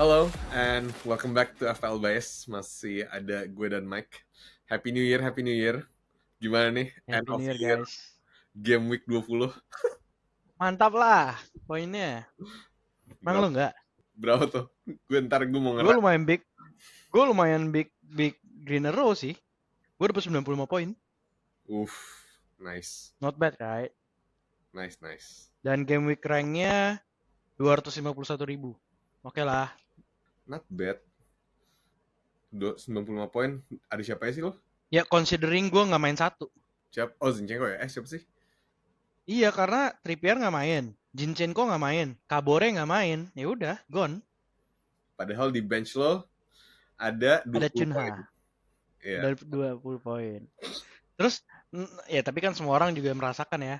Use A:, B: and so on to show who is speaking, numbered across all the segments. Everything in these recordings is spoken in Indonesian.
A: Hello and welcome back to FPL Bias. Masih ada gue dan Mike. Happy New Year, Happy New Year. Gimana nih end
B: Happy
A: of
B: New Year
A: year
B: guys.
A: game week 20?
B: Mantap lah poinnya. Emang
A: Berapa,
B: lu enggak?
A: berapa tuh? Gue mau
B: Gue
A: ngerak.
B: lumayan big. Gue lumayan big green row sih. Gue dapet 95 poin.
A: Nice.
B: Not bad right?
A: Nice.
B: Dan game week ranknya 251.000. Oke lah.
A: Not bad. 95 poin. Ada siapa ya sih lo?
B: Ya considering gue nggak main satu.
A: Siapa? Oh, Zinchenko ya? Siapa sih?
B: Iya karena Trippier nggak main. Zinchenko nggak main. Kabore nggak main. Ya udah, gone.
A: Padahal di bench lo ada
B: Ada
A: 20 poin.
B: Cunha.
A: Iya.
B: Ada 20 poin. Terus ya tapi kan semua orang juga merasakan ya.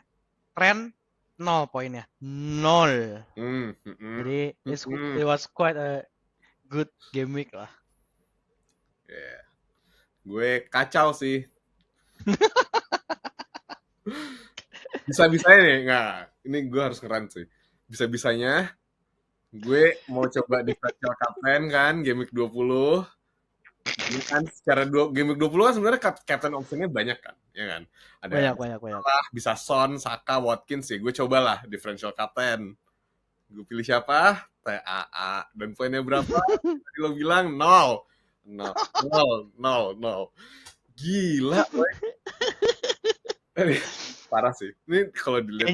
B: Tren 0 poinnya. 0. Jadi it was quite a good game week lah.
A: Yeah. Gue kacau sih. Bisa-bisanya nih, nggak. Ini gue harus ngeran sih. Bisa-bisanya gue mau coba differential captain kan game week 20. Ini kan secara game week 20 kan sebenarnya captain optionnya banyak kan, ya kan? Ada
B: Banyak.
A: Salah, bisa Son, Saka, Watkins ya. Gue cobalah differential captain. Gue pilih siapa? TAA. Dan poinnya berapa? Tadi lo bilang 0. 0. 0. 0. 0. Gila, boy. Ini parah sih. Ini kalau dilihat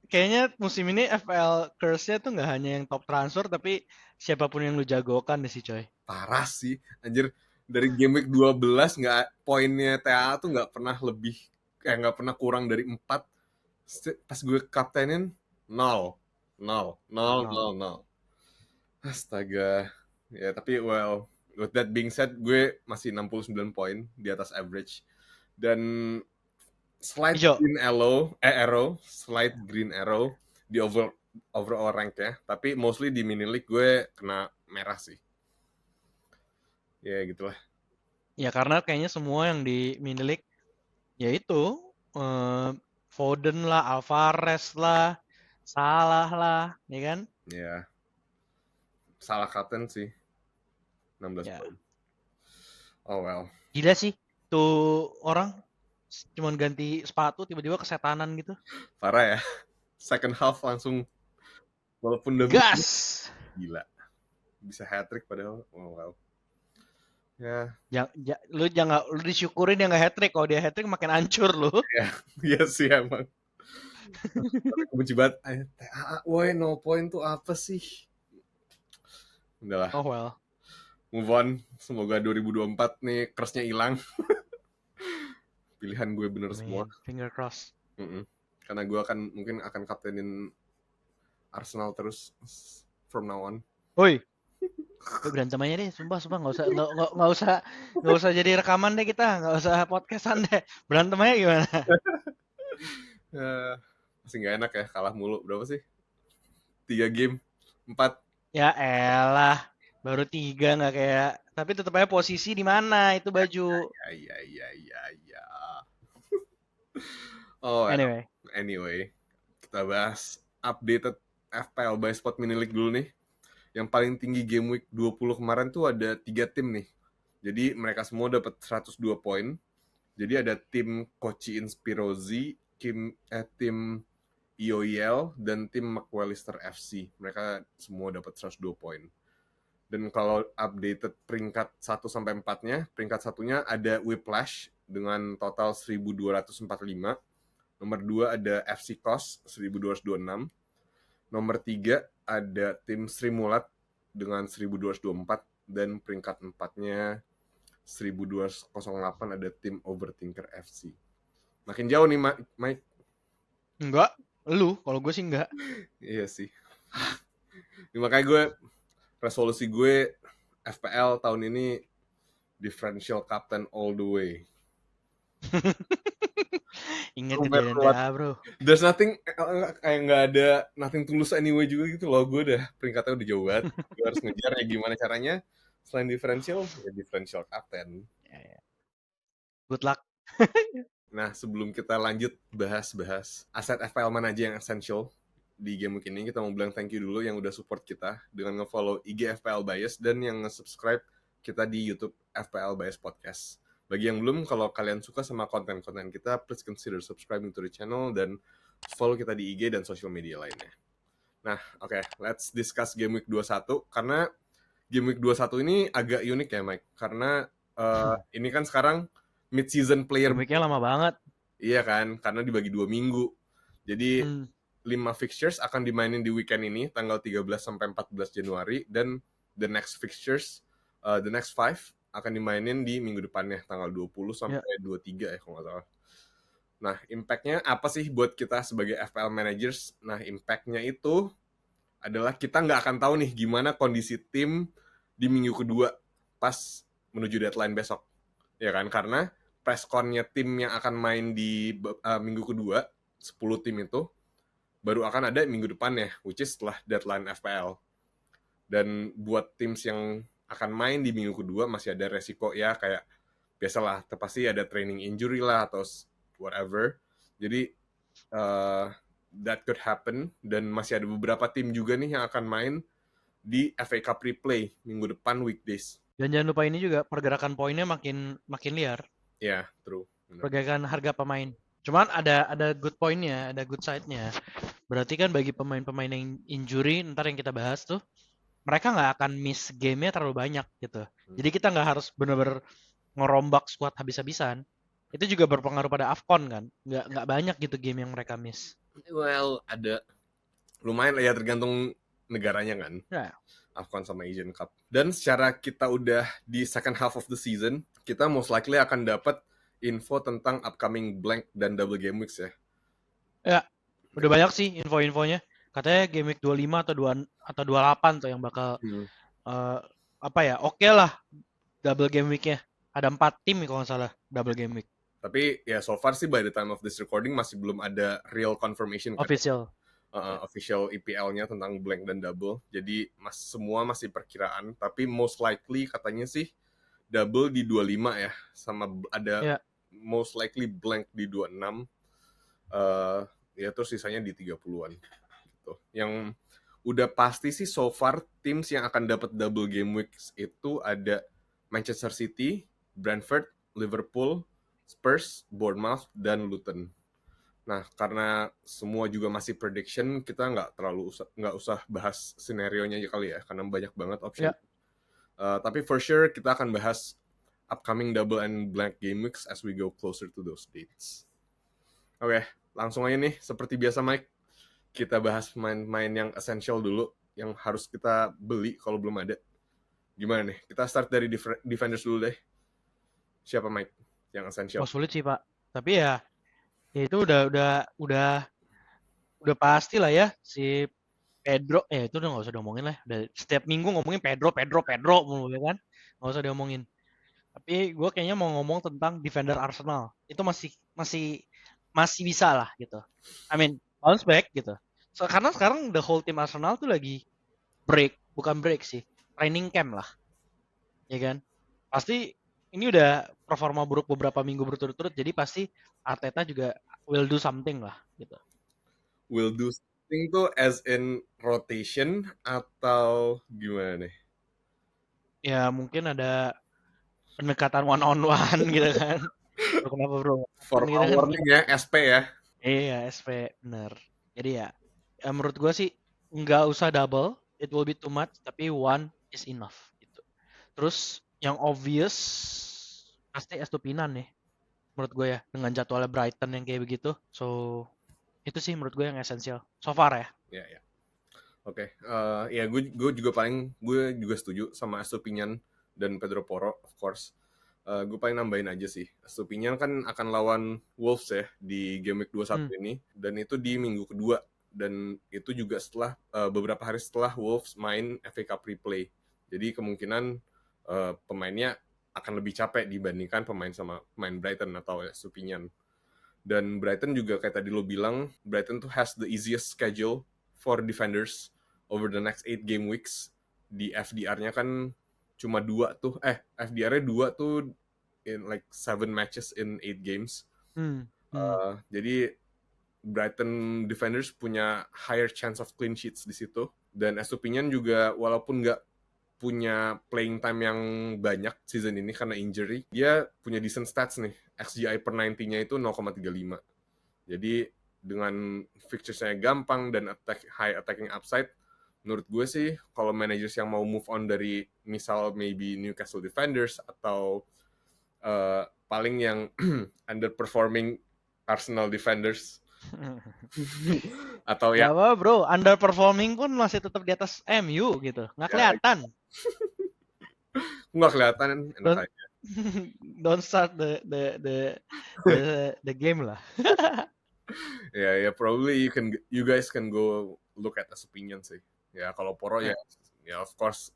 B: Kayaknya musim ini FPL curse-nya tuh nggak hanya yang top transfer tapi siapapun yang lu jagokan deh sih coy.
A: parah sih. Anjir, dari game week 12 nggak poinnya TAA tuh nggak pernah lebih nggak pernah kurang dari 4. Pas gue kaptenin 0. 0. 0.
B: No.
A: 0. 0. Astaga. Ya, tapi well, with that being said, gue masih 69 poin di atas average. Dan slight
B: Ijo.
A: green arrow di overall rank ya. Tapi mostly di mini league gue kena merah sih. Ya gitulah.
B: Ya karena kayaknya semua yang di mini league ya itu Foden lah, Alvarez lah, Salah lah, ya kan?
A: Ya, salah kapten sih. 16
B: Ya.
A: poin. Oh well.
B: Gila sih. Tuh orang cuman ganti sepatu tiba-tiba kesetanan gitu.
A: Parah ya. Second half langsung walaupun udah
B: Gas.
A: gila. Bisa hat trick padahal. Oh wow. Ya,
B: Lu jangan lu disyukurin dia nggak hat trick. Kalau dia hat trick makin hancur lu.
A: ya, iya sih emang. Tapi aku benci banget. Woi, no point tuh apa sih? Udahlah,
B: Oh well.
A: move on. Semoga 2024 nih curse-nya hilang. Pilihan gue bener semua.
B: Finger cross.
A: Karena gue mungkin akan kaptenin Arsenal terus from now on.
B: Woi, berantem aja deh, sumpah nggak usah jadi rekaman deh kita, nggak usah podcastan deh, berantem aja gimana?
A: Masih nggak enak ya, kalah mulu. Berapa sih? 3 game, 4.
B: Ya elah, baru 3 nggak kayak, tapi tetap aja posisi di mana itu baju.
A: Ya. Oh, anyway, kita bahas updated FPL by Spot Mini League dulu nih. Yang paling tinggi game week 20 kemarin tuh ada 3 tim nih. Jadi mereka semua dapat 102 poin. Jadi ada tim Kochi Inspirozi, tim IOEL, dan tim McWallister FC. Mereka semua dapat 102 poin. Dan kalau updated peringkat 1 sampai 4-nya, peringkat satunya ada Whiplash dengan total 1245. Nomor 2 ada FC Kos 1226. Nomor 3 ada tim Sri Mulat dengan 1224 dan peringkat 4-nya 1208 ada tim Overthinker FC. Makin jauh nih Mike.
B: Enggak, lu, kalau gue sih enggak.
A: Iya sih. Makanya gue resolusi gue FPL tahun ini differential captain all the way.
B: Ingat kejadian PA bro.
A: There's nothing, kayak nggak ada nothing tulus anyway juga gitu loh. Gue udah peringkatnya udah jauh banget. Gue harus ngejar ya gimana caranya. Selain differential, ya differential captain.
B: Good luck.
A: Nah, sebelum kita lanjut bahas aset FPL mana aja yang essential, di game week ini. Kita mau bilang thank you dulu yang udah support kita dengan nge-follow IG FPL Bias dan yang nge-subscribe kita di YouTube FPL Bias Podcast. Bagi yang belum, kalau kalian suka sama konten-konten kita, please consider subscribing to the channel dan follow kita di IG dan social media lainnya. Nah, oke, let's discuss game week 21 karena game week 21 ini agak unik ya, Mike. Karena ini kan sekarang mid-season player.
B: Game week-nya lama banget.
A: Iya kan, karena dibagi 2 minggu. Jadi 5 fixtures akan dimainin di weekend ini, tanggal 13 sampai 14 Januari. Dan the next fixtures, the next 5, akan dimainin di minggu depannya, tanggal 20 sampai 23 ya kalau nggak salah. Nah, impact-nya apa sih buat kita sebagai FPL managers? Nah, impact-nya itu adalah kita nggak akan tahu nih gimana kondisi tim di minggu kedua pas menuju deadline besok. Ya kan, karena press con-nya tim yang akan main di minggu kedua, 10 tim itu, baru akan ada minggu depannya, which is setelah deadline FPL. Dan buat tim yang akan main di minggu kedua masih ada resiko ya, kayak biasalah, pasti ada training injury lah atau whatever. Jadi that could happen, dan masih ada beberapa tim juga nih yang akan main di FA Cup Replay minggu depan weekdays.
B: Dan jangan lupa ini juga pergerakan poinnya makin liar.
A: Ya, true. Benar.
B: Pergerakan harga pemain. Cuman ada good point-nya, ada good side-nya. Berarti kan bagi pemain-pemain yang injury, ntar yang kita bahas tuh, mereka nggak akan miss game-nya terlalu banyak gitu. Jadi kita nggak harus benar-benar ngerombak squad habis-habisan. Itu juga berpengaruh pada AFCON kan. Nggak banyak gitu game yang mereka miss.
A: Well, ada lumayan lah ya, tergantung negaranya kan.
B: Ya.
A: AFCON sama Asian Cup. Dan secara kita udah di second half of the season, kita most likely akan dapat info tentang upcoming blank dan double game weeks ya.
B: Ya, udah banyak sih info-infonya. Katanya game week 25 atau 28 tuh yang bakal oke lah double game week-nya. Ada 4 tim kalau nggak salah double game week.
A: Tapi ya so far sih by the time of this recording masih belum ada real confirmation
B: official.
A: Official EPL-nya tentang blank dan double. Jadi semua masih perkiraan, tapi most likely katanya sih double di 25 ya, sama ada most likely blank di 26. Ya terus sisanya di 30-an gitu. Yang udah pasti sih so far teams yang akan dapat double game weeks itu ada Manchester City, Brentford, Liverpool, Spurs, Bournemouth, dan Luton. Nah, karena semua juga masih prediction, kita nggak usah bahas scenario-nya aja kali ya, karena banyak banget option. Tapi for sure kita akan bahas upcoming double and blank game weeks as we go closer to those dates. Oke, langsung aja nih, seperti biasa Mike, kita bahas main-main yang essential dulu, yang harus kita beli kalau belum ada. Gimana nih? Kita start dari defenders dulu deh. Siapa Mike yang essential?
B: Sulit sih Pak, tapi ya itu udah pasti lah ya si Pedro. Itu udah nggak usah diomongin lah. Udah setiap minggu ngomongin Pedro mulu ya kan, nggak usah diomongin. Tapi gue kayaknya mau ngomong tentang defender Arsenal. Itu masih bisa lah gitu. I mean bounce back gitu. So, karena sekarang the whole team Arsenal tuh lagi bukan break sih, training camp lah, ya kan. Pasti ini udah performa buruk beberapa minggu berturut-turut, jadi pasti Arteta juga will do something lah gitu.
A: Will do something tuh as in rotation atau gimana nih?
B: Ya mungkin ada pendekatan one on one gitu kan. Kenapa bro?
A: Forwarding ya, SP ya.
B: Iya, SP bener. Jadi ya menurut gue sih nggak usah double, it will be too much, tapi one is enough gitu. Terus yang obvious pasti Estupinan nih menurut gue ya, dengan jadwalnya Brighton yang kayak begitu. So itu sih menurut gue yang esensial so far ya.
A: Ya. Oke. Ya gue juga setuju sama Estupinan dan Pedro Porro of course. Gue paling nambahin aja sih, Estupinan kan akan lawan Wolves ya di game week 21 ini, dan itu di minggu kedua, dan itu juga setelah beberapa hari setelah Wolves main FA Cup Replay. Jadi kemungkinan pemainnya akan lebih capek dibandingkan pemain Brighton atau Estupinan. Dan Brighton juga kayak tadi lo bilang, Brighton tuh has the easiest schedule for defenders over the next 8 game weeks. Di FDR-nya kan cuma 2 tuh, FDR-nya 2 tuh in like 7 matches in 8 games. Jadi Brighton defenders punya higher chance of clean sheets di situ. Dan Estupiñán juga walaupun nggak punya playing time yang banyak season ini karena injury, dia punya decent stats nih. XGI per 90-nya itu 0,35. Jadi dengan fixtures-nya gampang dan high attacking upside, menurut gue sih kalau managers yang mau move on dari misal maybe Newcastle defenders atau paling yang underperforming Arsenal defenders atau
B: Gak
A: ya
B: apa bro, underperforming pun masih tetap di atas MU gitu, nggak kelihatan.
A: nggak kelihatan enak
B: Don't,
A: aja.
B: don't start the game lah.
A: Ya probably you guys can go look at his opinion sih. Ya kalau Poro ya of course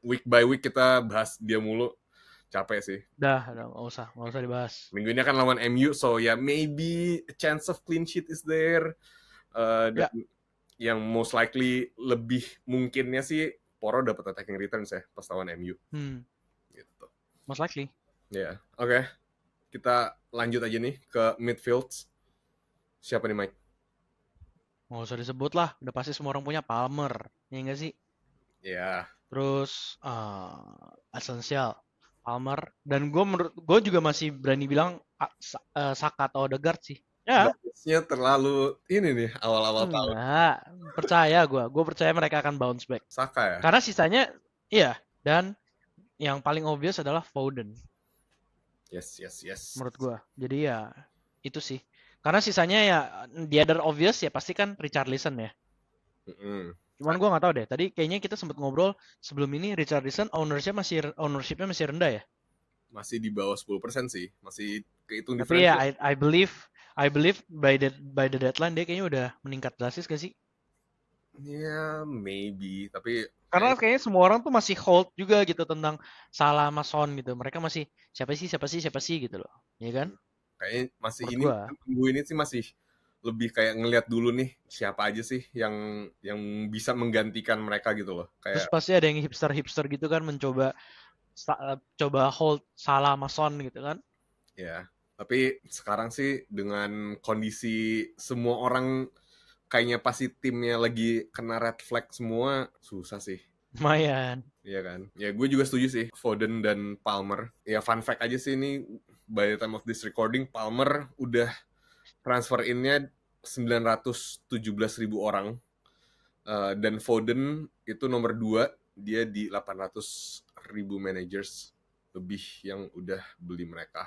A: week by week kita bahas dia mulu, capek sih.
B: Dah, nggak usah dibahas.
A: Minggu ini kan lawan MU, so ya maybe a chance of clean sheet is there. Dan yang most likely lebih mungkinnya sih Poro dapat attacking returns ya pas lawan MU. Gitu.
B: Most likely.
A: Ya, oke. Kita lanjut aja nih ke midfields. Siapa nih Mike?
B: Nggak usah disebut lah, udah pasti semua orang punya Palmer, ya nggak sih?
A: Ya.
B: Terus Essential, Palmer, dan gue juga masih berani bilang Saka atau Odegaard sih. Ya.
A: Bagusnya terlalu ini nih awal-awal tahun.
B: Enggak, percaya gue percaya mereka akan bounce back.
A: Saka ya?
B: Karena sisanya, iya, dan yang paling obvious adalah Foden.
A: Yes.
B: Menurut gue, jadi ya itu sih. Karena sisanya ya the other obvious ya pasti kan Richarlison ya. Cuman gue nggak tahu deh. Tadi kayaknya kita sempat ngobrol sebelum ini Richarlison ownershipnya masih rendah ya.
A: Masih di bawah 10% sih, masih kehitung
B: Tapi ya
A: differential.
B: I believe by the deadline dia kayaknya udah meningkat drastis gak sih?
A: Ya maybe, tapi
B: karena kayaknya semua orang tuh masih hold juga gitu tentang Salah sama Son gitu. Mereka masih siapa sih gitu loh, ya kan?
A: Kayaknya masih
B: menurut
A: minggu ini sih masih lebih kayak ngelihat dulu nih siapa aja sih yang bisa menggantikan mereka gitu loh.
B: Terus
A: Kayak
B: pasti ada yang hipster gitu kan mencoba coba hold Salah sama Son gitu kan?
A: ya, tapi sekarang sih dengan kondisi semua orang kayaknya pasti timnya lagi kena red flag semua, susah sih.
B: Lumayan.
A: Iya kan? Ya gue juga setuju sih Foden dan Palmer. Ya fun fact aja sih ini by the time of this recording Palmer udah transfer in-nya 917.000 orang. Dan Foden itu nomor 2, dia di 800.000 managers lebih yang udah beli mereka.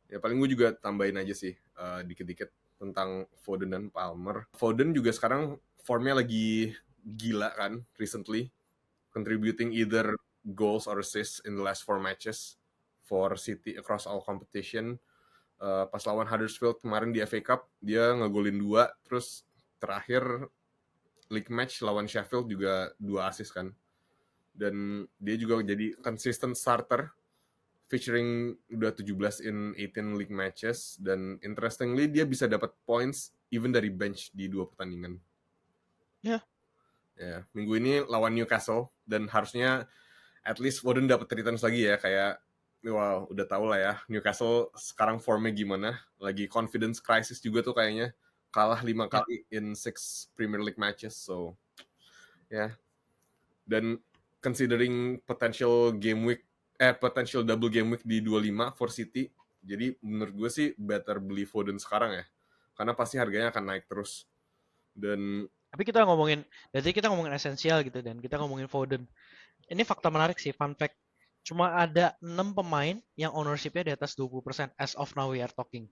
A: Ya paling gue juga tambahin aja sih dikit-dikit tentang Foden dan Palmer. Foden juga sekarang formnya lagi gila kan recently, contributing either goals or assists in the last 4 matches for City across all competition. Pas lawan Huddersfield kemarin di FA Cup dia ngegolin 2, terus terakhir league match lawan Sheffield juga 2 assist kan. Dan dia juga jadi consistent starter featuring udah 17 in 18 league matches, dan interestingly dia bisa dapat points even dari bench di 2 pertandingan. Ya, minggu ini lawan Newcastle dan harusnya at least Foden dapat returns lagi ya, kayak wah udah tau lah ya Newcastle sekarang formnya gimana, lagi confidence crisis juga tuh kayaknya, kalah 5 kali in 6 Premier League matches, so ya. Dan considering potential double game week di 25 for City, jadi menurut gue sih better beli Foden sekarang ya, karena pasti harganya akan naik terus. Dan
B: tapi kita ngomongin esensial gitu dan kita ngomongin Foden. Ini fakta menarik sih, fun fact. Cuma ada 6 pemain yang ownership-nya di atas 20% as of now we are talking.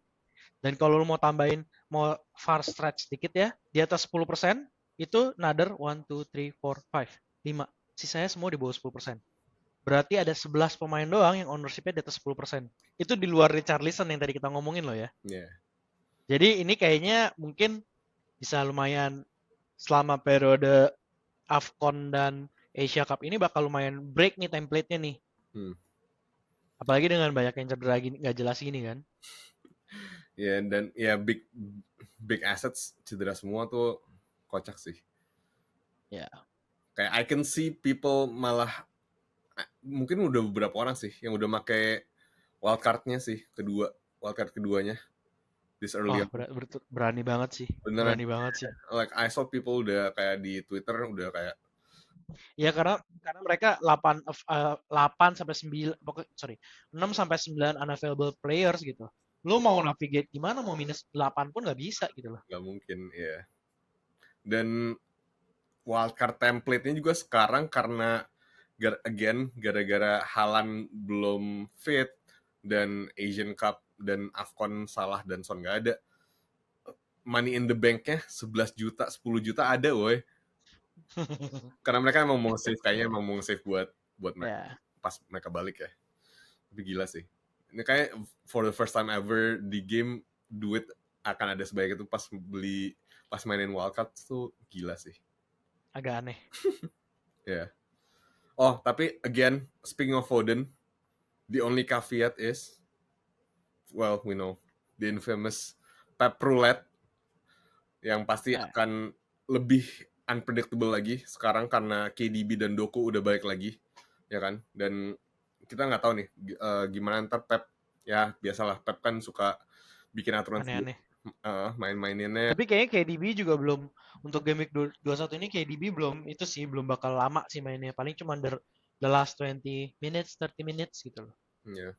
B: Dan kalau lu mau tambahin, mau far stretch sedikit ya, di atas 10%, itu another 1, 2, 3, 4, 5. 5. Sisanya semua di bawah 10%. Berarti ada 11 pemain doang yang ownership-nya di atas 10%. Itu di luar Richarlison yang tadi kita ngomongin loh ya.
A: yeah.
B: Jadi ini kayaknya mungkin bisa lumayan selama periode AFCON dan Asia Cup ini bakal lumayan break nih template-nya nih. Apalagi dengan banyak yang cedera gini, gak jelas gini kan.
A: Ya, dan ya big assets cedera semua tuh kocak sih.
B: Ya.
A: Kayak I can see people malah, mungkin udah beberapa orang sih yang udah pakai wildcard-nya sih, wildcard keduanya. this early on.
B: Berani banget sih.
A: Beneran.
B: Berani banget sih.
A: Like I saw people udah kayak di Twitter udah kayak
B: Ya karena mereka 8 sampai 9 sorry 6 sampai 9 unavailable players gitu. Lu mau navigate gimana mau minus 8 pun nggak bisa gitu loh.
A: nggak mungkin ya. Dan wildcard template-nya juga sekarang karena gara-gara Haaland belum fit dan Asian Cup dan AFCON salah dan Son nggak ada, money in the bank-nya 11 juta 10 juta ada woy. Karena mereka emang mau save, kayaknya emang mau save buat mereka pas mereka balik ya. Tapi gila sih, ini kayak for the first time ever di game duit akan ada sebanyak itu pas mainin wildcard tuh gila sih.
B: Agak aneh.
A: Ya. Yeah. Oh, tapi again, speaking of Foden, the only caveat is, well, we know, the infamous Pep Roulette yang pasti akan lebih unpredictable lagi sekarang karena KDB dan Doku udah balik lagi, ya kan? Dan kita nggak tahu nih gimana ntar Pep, ya biasalah Pep kan suka bikin aturan
B: aneh-aneh.
A: Main-maininnya.
B: Tapi kayaknya KDB juga belum, untuk game week 21 ini KDB belum itu sih, belum bakal lama sih mainnya. Paling cuma the last 20 minutes, 30 minutes gitu loh.
A: Ya, yeah,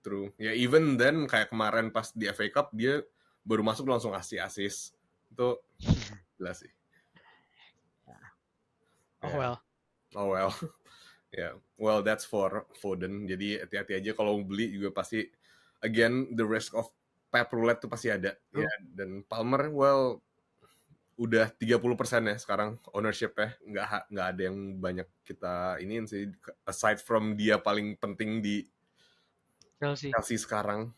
A: true. Ya, even then kayak kemarin pas di FA Cup dia baru masuk langsung assist. Itu jelas sih.
B: Oh well.
A: Oh well. Yeah, well that's for Foden. Jadi hati-hati aja kalau beli juga pasti again the risk of Pep Roulette tuh pasti ada. Ya, dan Palmer well udah 30% ya sekarang ownership-nya. Nggak ada yang banyak kita iniin sih aside from dia paling penting di Chelsea sekarang.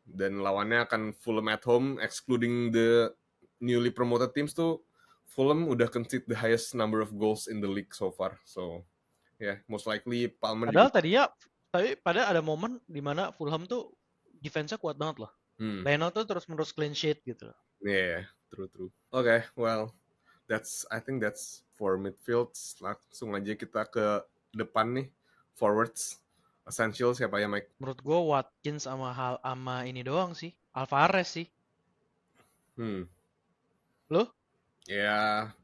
A: Dan lawannya akan Fulham at home, excluding the newly promoted teams tuh Fulham udah concede the highest number of goals in the league so far. So yeah, most likely Palmer.
B: Padahal ada momen di mana Fulham tuh defense-nya kuat banget loh. Leno tuh terus-menerus clean sheet gitu.
A: Yeah, true. Okay, well, I think that's for midfield. Langsung aja kita ke depan nih, forwards. Essential siapa ya, Mike?
B: Menurut gue Watkins sama ini doang sih. Alvarez sih. Lo?
A: Ya,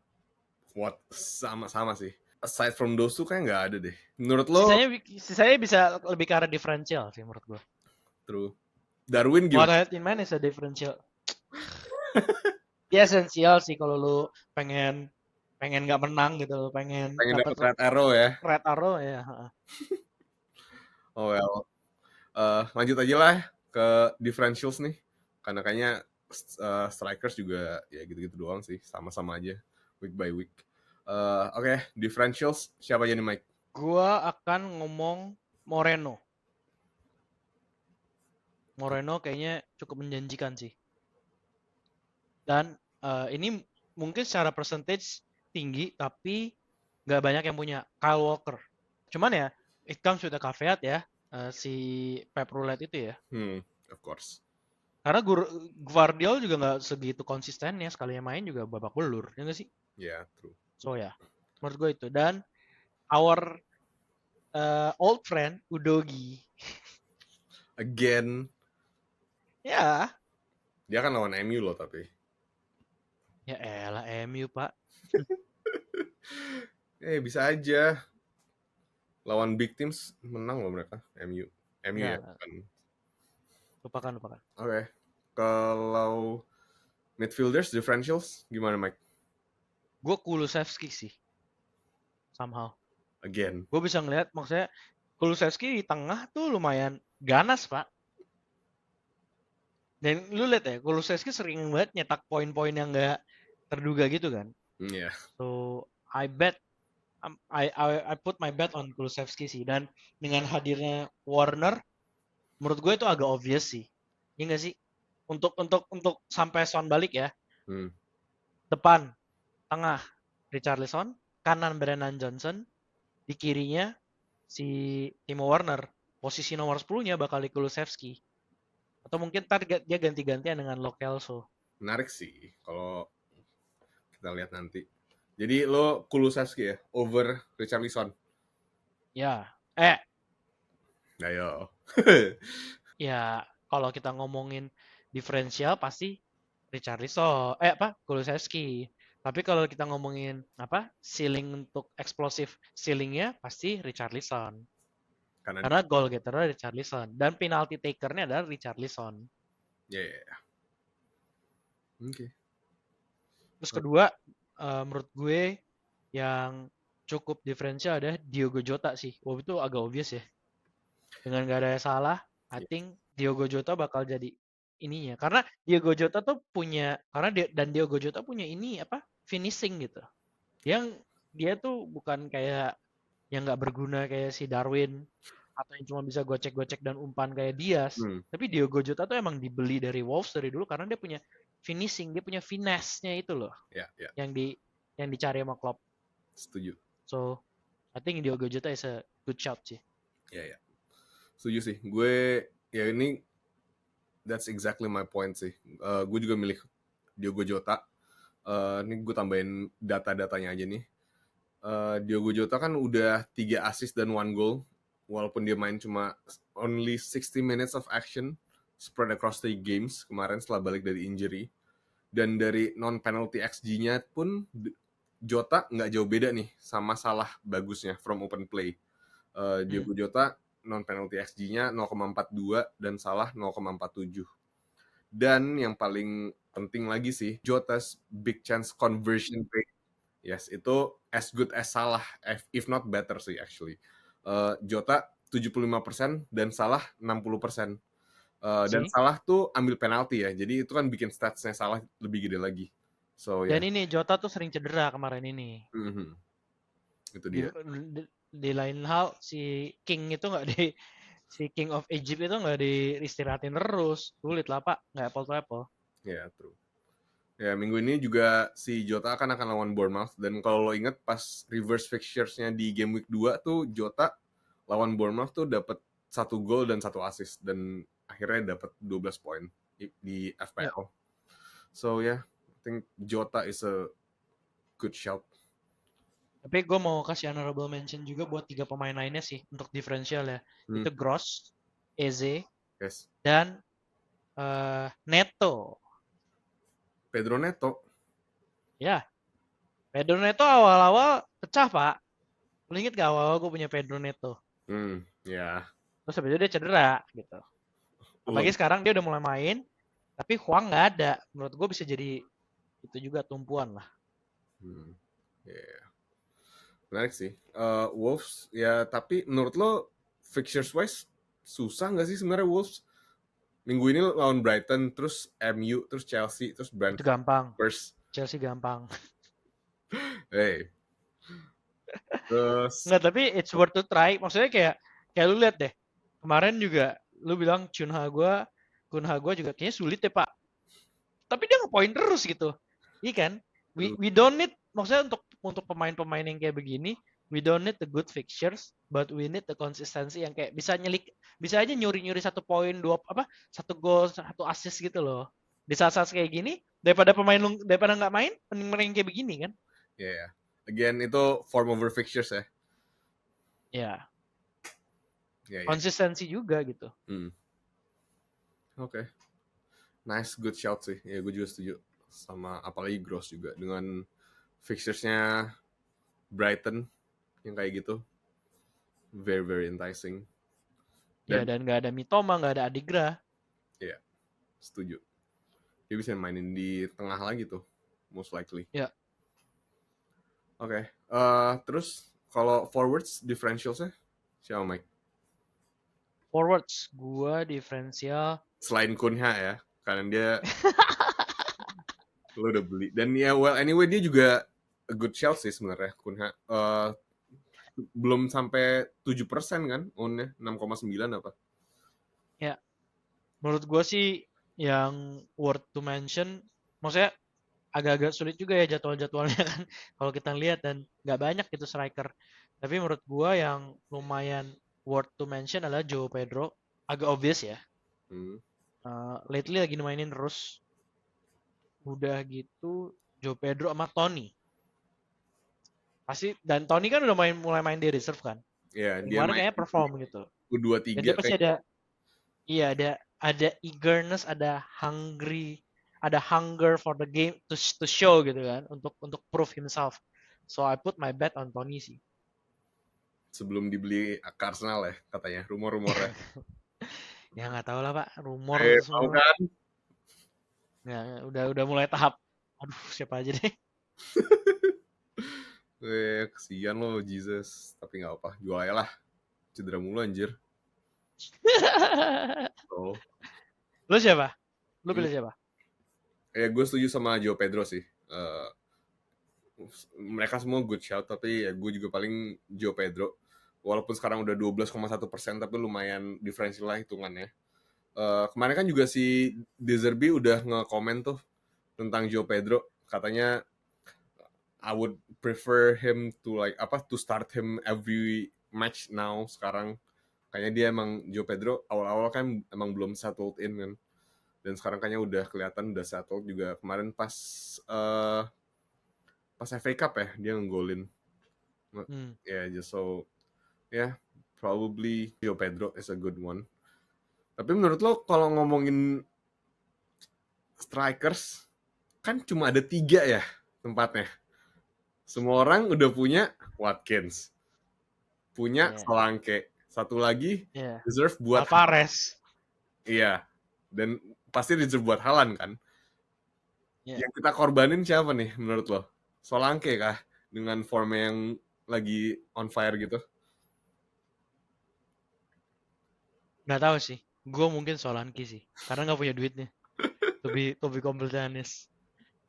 A: sama sih. Aside from those two kayak nggak ada deh. Menurut lo?
B: Sisanya bisa lebih ke arah differential sih menurut gue.
A: True. Darwin gimana?
B: What in man is a differential. Ya esensial sih kalau lu pengen nggak menang gitu, pengen
A: dapat red arrow ya.
B: Red arrow ya.
A: Oh well. Lanjut aja lah ke differentials nih. Karena kayaknya strikers juga ya gitu-gitu doang sih, sama-sama aja week by week. Oke, differentials siapa aja nih, Mike?
B: Gua akan ngomong Moreno kayaknya cukup menjanjikan sih. Dan ini mungkin secara percentage tinggi tapi nggak banyak yang punya Kyle Walker. Cuman ya it comes with a caveat ya, si Pep Roulette itu ya.
A: Of course.
B: Karena Gvardiol juga nggak segitu konsistennya, sekali yang main juga babak belur, ya nggak sih?
A: Yeah, true.
B: So ya, menurut gue itu. Dan our old friend Udogi.
A: Again.
B: Ya.
A: Dia kan lawan MU loh tapi.
B: Ya elah MU pak.
A: Bisa aja. Lawan big teams menang loh mereka. MU ya kan.
B: Lupakan.
A: Oke. Kalau midfielders, differentials gimana, Mike?
B: Gue Kulusevski sih. Somehow.
A: Again.
B: Gue bisa ngeliat, maksudnya Kulusevski di tengah tuh lumayan ganas, Pak. Dan lu lihat ya, Kulusevski sering banget nyetak poin-poin yang gak terduga gitu kan.
A: Iya. Yeah.
B: So, I put my bet on Kulusevski sih. Dan dengan hadirnya Warner, menurut gue itu agak obvious sih. Iya nggak sih? Untuk sampai Son balik ya. Depan, tengah Richarlison, kanan Brennan Johnson, di kirinya si Timo Werner. Posisi nomor 10-nya bakal di Kulusevski. Atau mungkin ntar dia ganti-gantian dengan Lo Celso.
A: Menarik sih kalau kita lihat nanti. Jadi lo Kulusevski ya over Richarlison?
B: Ya.
A: Ayo.
B: Ya, kalau kita ngomongin diferensial pasti Richarlison, Kulusevski. Tapi kalau kita ngomongin ceiling untuk eksplosif ceilingnya pasti Richarlison. Karena goal getternya Richarlison dan penalty takernya adalah Richarlison.
A: Yeah. Oke.
B: Terus kedua, menurut gue yang cukup diferensial adalah Diogo Jota sih. Itu agak obvious ya. Dengan gak ada yang salah, I think Diogo Jota bakal jadi ininya. Karena Diogo Jota tuh punya, Diogo Jota punya finishing gitu. Dia tuh bukan kayak yang nggak berguna kayak si Darwin atau yang cuma bisa gocek-gocek dan umpan kayak Diaz. Tapi Diogo Jota tuh emang dibeli dari Wolves dari dulu karena dia punya finishing, dia punya finesse-nya itu loh. Yang dicari sama Klopp.
A: Setuju.
B: So, I think Diogo Jota is a good shout sih.
A: Ya. Setuju sih. Gue ini that's exactly my point sih. Gue juga milih Diogo Jota. Ini gue tambahin data-datanya aja nih. Diogo Jota kan udah 3 assist dan 1 goal. Walaupun dia main cuma only 60 minutes of action spread across 3 games kemarin setelah balik dari injury. Dan dari non-penalty XG-nya pun Jota nggak jauh beda nih sama Salah bagusnya from open play. Diogo Jota non-penalty XG-nya 0,42 dan Salah 0,47. Dan yang paling penting lagi sih, Jota's big chance conversion rate. Yes, itu as good as Salah, if not better sih actually. Jota 75% dan Salah 60%. Dan Salah tuh ambil penalti ya, jadi itu kan bikin statsnya Salah lebih gede lagi. So,
B: dan ini Jota tuh sering cedera kemarin ini.
A: Itu dia.
B: Di lain hal si King of Egypt itu nggak diistirahatin terus, sulit lah Pak, nggak apple to apple.
A: Ya, true. Ya, minggu ini juga si Jota akan lawan Bournemouth. Dan kalau lo inget pas reverse fixtures-nya di game week 2 tuh Jota lawan Bournemouth tuh dapat 1 gol dan 1 assist. Dan akhirnya dapat 12 poin di FPL. So yeah, I think Jota is a good shout.
B: Tapi gue mau kasih honorable mention juga buat 3 pemain lainnya sih untuk diferensial ya. Itu Gross, Eze, dan Neto.
A: Pedro Neto.
B: Ya, Pedro Neto awal-awal pecah Pak. Lu inget gak awal-awal gue punya Pedro Neto?
A: Ya.
B: Terus habis itu dia cedera gitu. Apalagi sekarang dia udah mulai main, tapi Huang nggak ada. Menurut gue bisa jadi itu juga tumpuan lah.
A: Yeah. Menarik sih. Wolves ya, tapi menurut lo fixtures wise susah nggak sih sebenarnya Wolves? Minggu ini lawan Brighton, terus MU, terus Chelsea, terus Brentford.
B: Itu gampang. Chelsea gampang.
A: Hey. Terus
B: nggak, tapi it's worth to try. Maksudnya kayak lu lihat deh. Kemarin juga lu bilang Kunha gua juga kayaknya sulit ya Pak. Tapi dia nge-point terus gitu. Iya kan? We don't need, maksudnya untuk pemain-pemain yang kayak begini, we don't need the good fixtures, but we need the consistency yang kayak bisa aja nyuri-nyuri 1 poin, 1 gol, 1 assist gitu loh. Di saat-saat kayak gini, daripada nggak main, mending kayak begini kan?
A: Yeah. Again, itu form over fixtures ya.
B: Ya. Yeah. Konsistensi juga gitu.
A: Oke. Nice, good shout sih. Ya, gue juga setuju. Sama apalagi Gross juga. Dengan fixturesnya Brighton yang kayak gitu. Very, very enticing.
B: Dan gak ada Mitoma, gak ada Adigra.
A: Iya, setuju. Dia bisa mainin di tengah lagi tuh. Most likely.
B: Ya.
A: Oke. Terus kalau forwards differentialsnya siapa Mike?
B: Forwards gua diferensial
A: selain Kunha ya, karena dia lo udah beli. Dan ya well anyway dia juga a good shout sih sebenarnya Kunha. Belum sampai 7% kan own-nya, 6,9 apa?
B: Ya. Menurut gua sih yang worth to mention, maksudnya agak-agak sulit juga ya jadwal-jadwalnya kan kalau kita lihat, dan nggak banyak gitu striker. Tapi menurut gua yang lumayan worth to mention adalah Joao Pedro. Agak obvious ya. Lately lagi mainin terus. Udah gitu Joao Pedro sama Tony. Pasti, dan Tony kan udah mulai main di reserve kan.
A: Iya, dia
B: kemarin kayaknya perform gitu.
A: U23
B: dia pasti ada ada eagerness, ada hunger for the game to show gitu kan, untuk prove himself. So I put my bet on Tony sih.
A: Sebelum dibeli ke Arsenal ya katanya, rumor-rumornya.
B: Ya nggak tahu lah Pak, rumor
A: Tahu
B: semua.
A: kan?
B: Ya udah mulai tahap. Aduh, siapa aja deh.
A: Kesian lo Jesus, tapi nggak apa, jual aja lah. Cedera mulu anjir. Oh.
B: Lu siapa? Lu pilih siapa?
A: Ya gue setuju sama Joe Pedro sih. Mereka semua good shout, tapi ya gue juga paling Joe Pedro. Walaupun sekarang udah 12,1%, tapi lumayan diferensial lah hitungannya. Kemarin kan juga si De Zerbi udah nge-komen tuh tentang Joe Pedro. Katanya I would prefer him to start him every match now sekarang. Kayaknya dia emang Joe Pedro awal-awal kan emang belum settled in kan. Dan sekarang kayaknya udah kelihatan udah settled juga. Kemarin pas FA Cup ya dia nggolin. Probably Joe Pedro is a good one. Tapi menurut lo kalau ngomongin strikers kan cuma ada 3 ya tempatnya. Semua orang udah punya Watkins, punya Solanke, satu lagi reserve buat
B: Alvarez.
A: Iya, dan pasti reserve buat Haaland kan. Yang kita korbanin siapa nih menurut lo? Solanke kah dengan form yang lagi on fire gitu?
B: Nggak tahu sih. Gue mungkin Solanke sih, karena nggak punya duitnya. To be completely honest.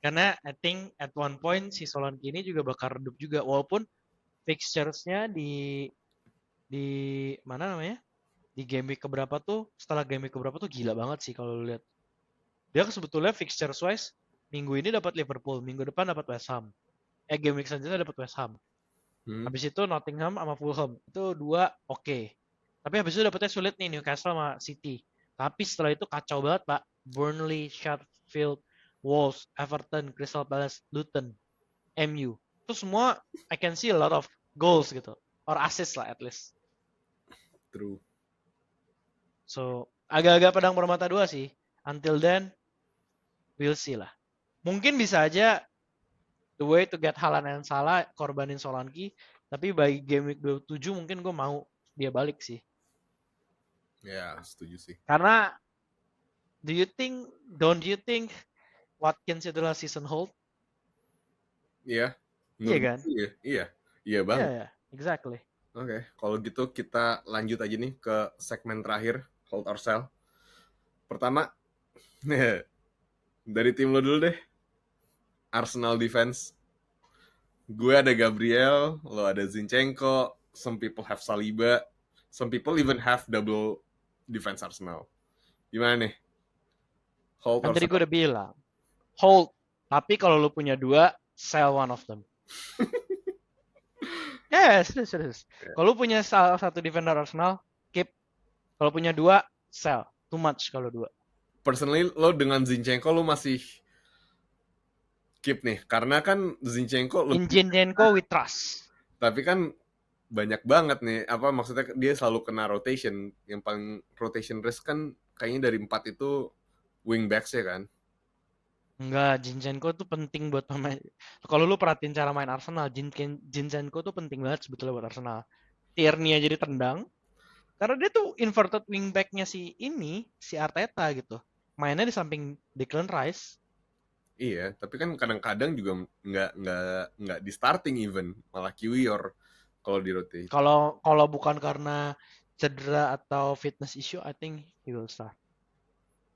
B: Karena I think at one point si Solanke ini juga bakal redup juga, walaupun fixtures-nya di mana namanya? Di game week keberapa tuh, setelah game week keberapa tuh gila banget sih kalau lu lihat. Dia sebetulnya fixtures wise minggu ini dapat Liverpool, minggu depan dapat West Ham. Game week selanjutnya dapat West Ham. Habis itu Nottingham sama Fulham. Itu 2 oke. Tapi habis itu dapetnya sulit nih Newcastle sama City. Tapi setelah itu kacau banget, Pak. Burnley, Sheffield, Wolves, Everton, Crystal Palace, Luton, MU. Itu semua I can see a lot of goals gitu. Or assists lah at least.
A: True.
B: So, agak-agak pedang bermata dua sih. Until then, we'll see lah. Mungkin bisa aja the way to get Haaland and Salah korbanin Solanke. Tapi bagi game week 27 mungkin gue mau dia balik sih.
A: Ya, setuju sih.
B: Karena don't you think Watkins itulah season hold?
A: Iya.
B: Iya kan?
A: Iya banget.
B: Iya, exactly.
A: Oke, kalau gitu kita lanjut aja nih ke segmen terakhir, hold or sell. Pertama, dari tim lo dulu deh. Arsenal defense. Gue ada Gabriel, lo ada Zinchenko, some people have Saliba, some people even have double defense Arsenal. Gimana nih? Hold or
B: Tadi
A: sell?
B: gue udah bilang, hold. Tapi kalau lo punya 2, sell one of them. Serius. Kalau punya salah satu defender Arsenal, keep. Kalau punya 2, sell. Too much kalau 2.
A: Personally, lo dengan Zinchenko lo masih keep nih, karena kan Zinchenko
B: Zinchenko we trust.
A: Tapi kan banyak banget nih, maksudnya dia selalu kena rotation. Yang paling rotation risk kan kayaknya dari 4 itu wingbacks ya kan?
B: Enggak, Zinchenko tuh penting buat pemain. Kalau lu perhatiin cara main Arsenal, Zinchenko tuh penting banget sebetulnya buat Arsenal. Tierney aja ditendang. Karena dia tuh inverted wingback-nya si Arteta gitu. Mainnya di samping Declan Rice.
A: Iya, tapi kan kadang-kadang juga nggak di starting even, malah Kiwior kalau di rotate.
B: Kalau bukan karena cedera atau fitness issue, I think he will start.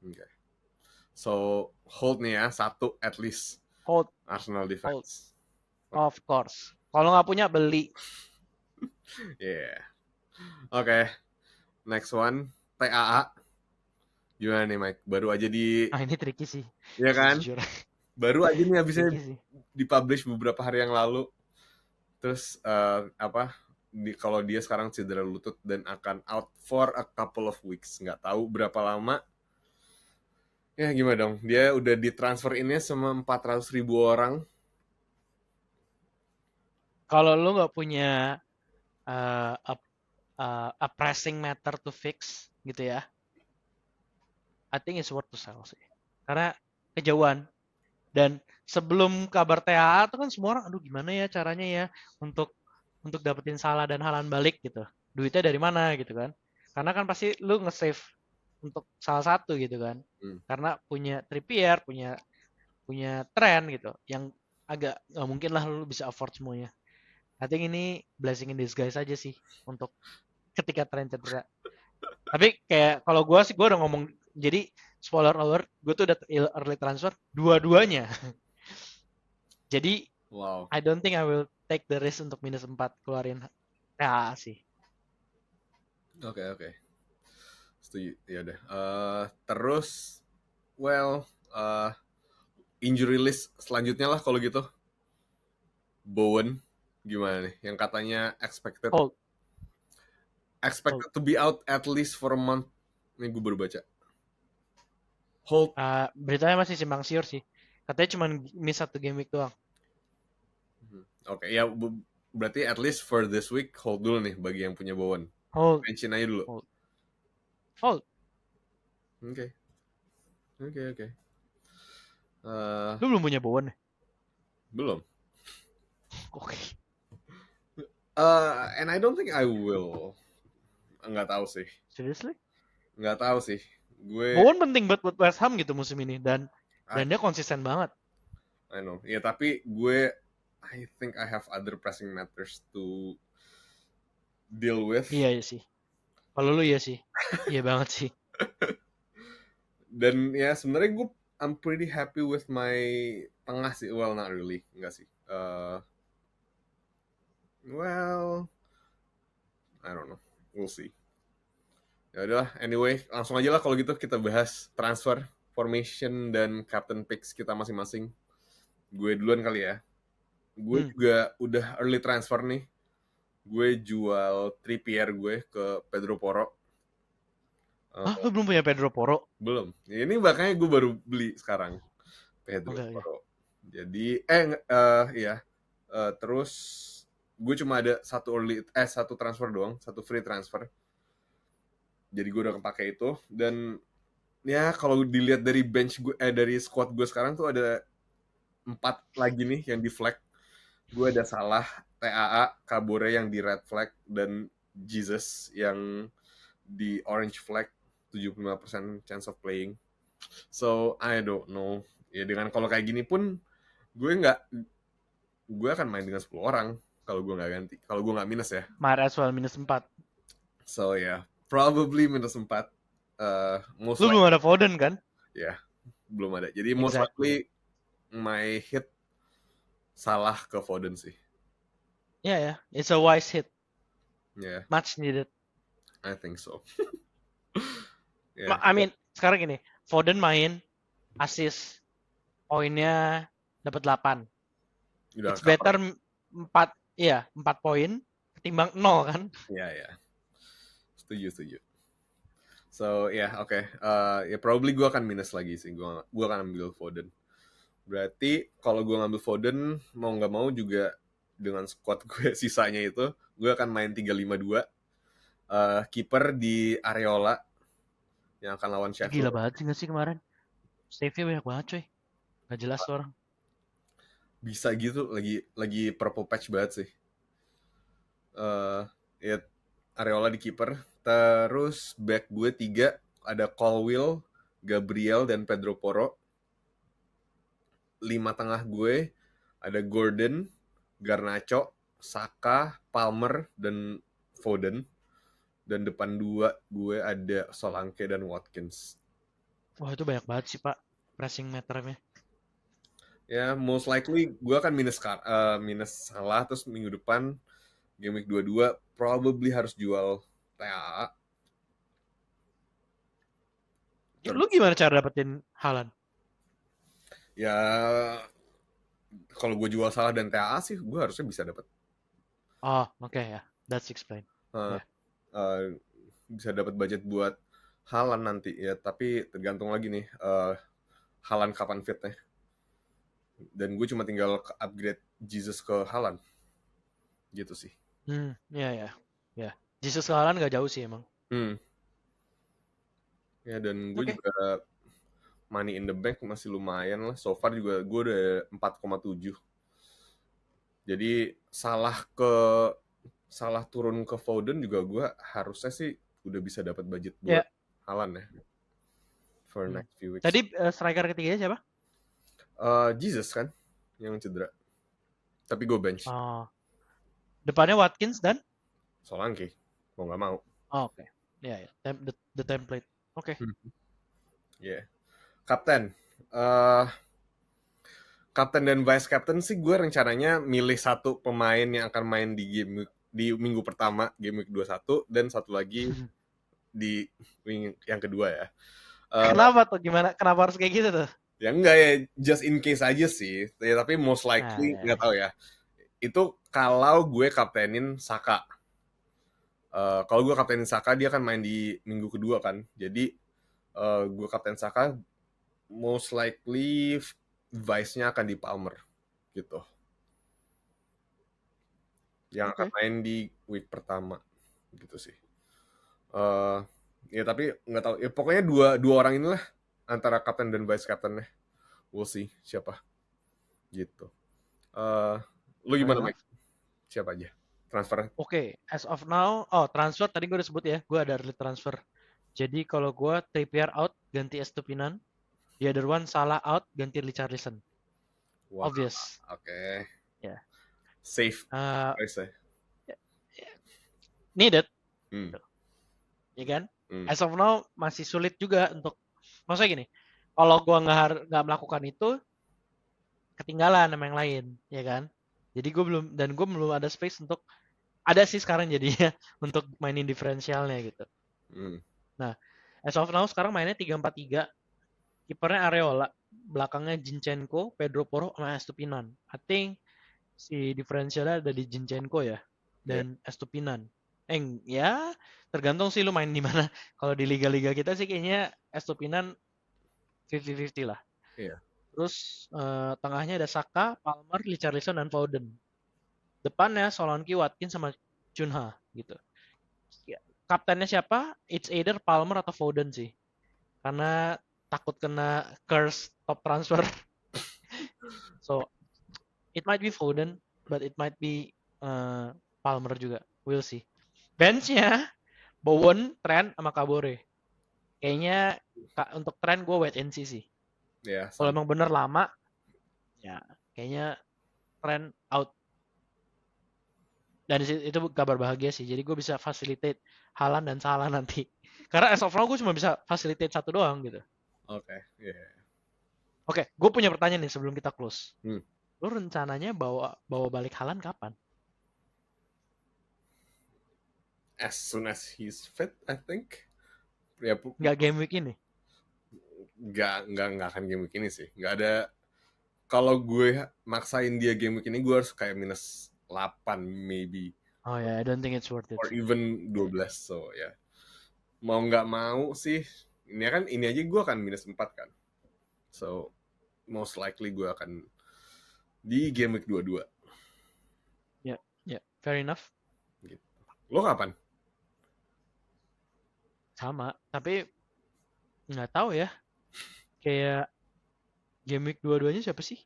A: Okay. So hold nih ya, 1 at least.
B: Hold.
A: Arsenal defense.
B: Hold. Of course. Kalau nggak punya beli.
A: Yeah. Oke. Next one, TAA. Gimana nih Mike? Baru aja
B: ini tricky sih.
A: Iya kan? Baru aja nih habisnya dipublish beberapa hari yang lalu. Terus kalau dia sekarang cedera lutut dan akan out for a couple of weeks. Nggak tahu berapa lama. Ya gimana dong? Dia udah ditransfer ini sama 400.000 orang.
B: Kalau lu nggak punya a pressing matter to fix gitu ya, I think it's worth to sell sih. Karena kejauhan. Dan sebelum kabar TAA itu kan semua orang, aduh gimana ya caranya ya untuk dapetin Salah dan Haaland balik gitu. Duitnya dari mana gitu kan. Karena kan pasti lu nge-save untuk salah satu gitu kan. Karena punya Trippier, punya Trent gitu. Yang agak nggak mungkin lah lu bisa afford semuanya. I think ini blessing in disguise aja sih untuk ketika Trent cedera. Tapi kayak kalau gue sih, gue udah ngomong, jadi spoiler alert, gue tuh udah early transfer dua-duanya. Jadi
A: Wow.
B: I don't think I will take the risk untuk -4 keluarin ya sih.
A: Oke. Setuju. Ya udah. Terus injury list selanjutnya lah kalau gitu. Bowen gimana nih? Yang katanya expected to be out at least for a month. Ini gue baru baca. Hold.
B: Beritanya masih simpang siur sih. Katanya cuma miss 1 game week doang.
A: Oke, ya berarti at least for this week hold dulu nih bagi yang punya Bowen. Mention aja dulu.
B: Hold.
A: Oke.
B: Lu belum punya Bowen?
A: Belum.
B: Oke.
A: And I don't think I will. Nggak tahu sih.
B: Seriously?
A: Nggak tahu sih.
B: Bowen penting buat West Ham gitu musim ini dan dia konsisten banget.
A: I know. Ya tapi I think I have other pressing matters to deal with.
B: Iya sih. Kalau lu iya sih. Iya banget sih.
A: Dan ya sebenarnya I'm pretty happy with my tengah sih. Well, not really. Enggak sih. I don't know. We'll see. Ya udahlah, anyway, langsung aja lah kalau gitu kita bahas transfer, formation, dan captain picks kita masing-masing. Gue duluan kali ya. Gue juga udah early transfer nih. Gue jual Trippier gue ke Pedro Porro.
B: Lu belum punya Pedro Porro?
A: Belum. Ya, ini makanya gue baru beli sekarang. Pedro Porro. Jadi, terus gue cuma ada satu transfer doang, satu free transfer. Jadi gue udah kepake itu. Dan ya kalau dilihat dari bench gue, dari squad gue sekarang tuh ada 4 lagi nih yang di flag. Gue ada Salah, TAA, Kabore yang di red flag, dan Jesus yang di orange flag, 75% chance of playing. So, I don't know. Ya dengan kalau kayak gini pun, gue akan main dengan 10 orang kalau gue nggak ganti. Kalau gue nggak minus ya.
B: Might as well -4.
A: So, probably -4.
B: Lu belum ada Foden kan?
A: Ya, belum ada. Jadi most likely my hit Salah ke Foden sih.
B: Yeah, it's a wise hit.
A: Yeah.
B: Much needed.
A: I think so.
B: I mean, sekarang gini, Foden main, assist, poinnya dapat 8. It's better 4 poin ketimbang 0 kan?
A: Iya. Setuju. So, oke. Ya probably gue akan minus lagi sih. Gue akan ambil Foden. Berarti kalau gue ngambil Foden, mau nggak mau juga dengan squad gue sisanya itu, gue akan main 3-5-2. Kiper di Areola yang akan lawan Sheffield.
B: Gila banget sih nggak sih kemarin? Save-nya banyak banget coy. Nggak jelas tuh orang.
A: Bisa gitu, lagi purple patch banget sih. Areola di kiper. Terus back gue 3 ada Colwill, Gabriel, dan Pedro Porro. 5 tengah gue ada Gordon, Garnacho, Saka, Palmer, dan Foden. Dan depan 2 gue ada Solanke dan Watkins.
B: Wah itu banyak banget sih pak pressing meternya.
A: Ya most likely gue akan minus Salah. Terus minggu depan game week 22 probably harus jual TAA.
B: Lu gimana cara dapetin Haaland?
A: Ya kalau gue jual Salah dan TAA sih gue harusnya bisa dapat.
B: Oh oke ya, that's explain.
A: Bisa dapat budget buat Haaland nanti ya, tapi tergantung lagi nih Haaland kapan fitnya. Dan gue cuma tinggal upgrade Jesus ke Haaland gitu sih.
B: Ya. Jesus ke Haaland gak jauh sih emang.
A: Ya, dan gue juga money in the bank masih lumayan lah. So far juga gue udah 4,7. Jadi salah turun ke Foden juga gue harusnya sih udah bisa dapat budget buat Haaland ya for next few weeks.
B: Tadi striker ketiganya siapa?
A: Jesus kan yang cedera. Tapi gue bench.
B: Depannya Watkins dan
A: Solanke. Mau nggak mau.
B: Oke. Ya, the template. Oke.
A: Yeah. Kapten. Kapten dan vice captain sih gue rencananya milih satu pemain yang akan main di minggu pertama, game week 21, dan satu lagi di minggu yang kedua ya.
B: Kenapa tuh? Gimana? Kenapa harus kayak gitu tuh?
A: Ya enggak ya, just in case aja sih. Ya, tapi most likely nggak tahu ya. Itu kalau gue kaptenin Saka. Kalau gue kaptenin Saka, dia akan main di minggu kedua kan. Jadi gue kapten Saka, most likely vice-nya akan di Palmer gitu. Yang akan main di week pertama gitu sih. Ya tapi nggak tahu. Ya, pokoknya dua orang inilah antara kapten dan vice captainnya. We'll see siapa gitu. Lu gimana, Mike? Siapa aja transfer?
B: Oke, as of now, transfer tadi gue udah sebut ya, gue ada early transfer. Jadi kalau gue Trippier out ganti Estupinan, the other one Salah out ganti Richarlison.
A: Wow.
B: Obvious.
A: Oke.
B: Ya.
A: Safe.
B: Needed. Ya kan? As of now masih sulit juga untuk, maksudnya gini, kalau gue nggak melakukan itu, ketinggalan sama yang lain, ya kan? Jadi gue belum ada space untuk, ada sih sekarang jadinya untuk mainin diferensialnya gitu. Nah, as of now sekarang mainnya 3-4-3. Kipernya Areola, belakangnya Zinchenko, Pedro Porro, sama Estupinan. I think si diferensialnya ada di Zinchenko ya, dan Estupinan. Ya tergantung sih lu main di mana. Kalau di liga-liga kita sih kayaknya Estupinan 50-50 lah.
A: Iya.
B: Terus tengahnya ada Saka, Palmer, Richarlison, dan Foden. Depannya Solanke, Watkins, sama Cunha gitu. Kaptennya siapa? It's either Palmer atau Foden sih. Karena takut kena curse top transfer. So it might be Foden, but it might be Palmer juga. We'll see. Benchnya Bowen, Trent, sama Kabore. Kayaknya untuk Trent gue wait and see sih.
A: Yeah,
B: kalau emang bener lama, ya kayaknya Trent out. Dan itu kabar bahagia sih. Jadi gue bisa facilitate Haaland dan Salah nanti. Karena as of now gue cuma bisa facilitate satu doang gitu.
A: Oke, yeah.
B: Oke, gue punya pertanyaan nih sebelum kita close. Lu rencananya bawa balik Haaland kapan?
A: As soon as he's fit, I think. Ya,
B: nggak game week ini?
A: Nggak akan game week ini sih. Nggak ada. Kalau gue maksain dia game week ini, gue harus kayak minus 8 maybe.
B: Oh ya, yeah, I don't think it's worth it.
A: Or even 12, so ya. Yeah. Mau nggak mau sih, ini aja gue akan minus 4 kan. So, most likely gue akan di game week 22.
B: Ya, fair enough.
A: Gitu. Lo kapan?
B: Sama, tapi nggak tahu ya. Kayak game week 22-nya siapa sih?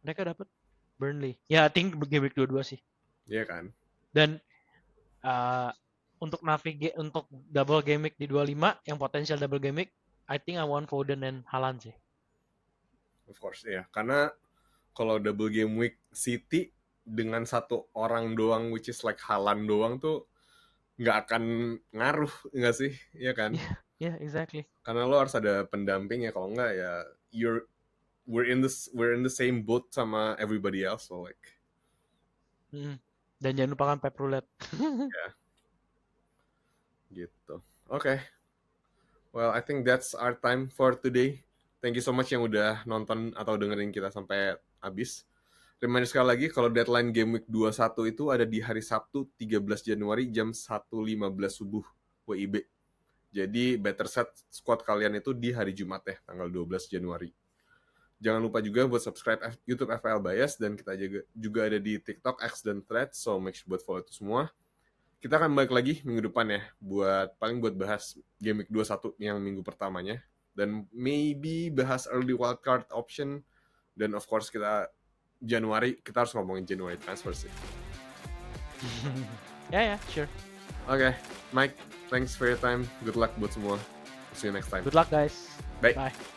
B: Mereka dapat Burnley. Ya, I think game week 22 sih.
A: Iya kan.
B: Dan untuk navigate untuk double game week di 25 yang potensial double game week, I think I want Foden dan Haaland sih.
A: Of course ya, karena kalau double game week City dengan satu orang doang, which is like Haaland doang tuh nggak akan ngaruh, nggak sih, ya kan?
B: Yeah, exactly.
A: Karena lo harus ada pendamping ya, kalau nggak ya we're in the same boat sama everybody else, so like.
B: Dan jangan lupakan Pep Roulette.
A: Ya. Gitu. Oke. Well, I think that's our time for today. Thank you so much yang udah nonton atau dengerin kita sampai habis. Reminder sekali lagi, kalau deadline game week 21 itu ada di hari Sabtu 13 Januari jam 1.15 subuh WIB. Jadi better set squad kalian itu di hari Jumat ya, tanggal 12 Januari. Jangan lupa juga buat subscribe YouTube FPL Bias, dan kita juga ada di TikTok, X, dan Threads, so make sure buat follow itu semua. kita akan balik lagi minggu depan ya, buat bahas Game Week 21 yang minggu pertamanya, dan maybe bahas early wildcard option, dan of course kita Januari, kita harus ngomongin January transfer sih.
B: Ya, sure.
A: Oke, Mike, thanks for your time. Good luck buat semua. See you next time.
B: Good luck guys.
A: Bye.
B: Bye.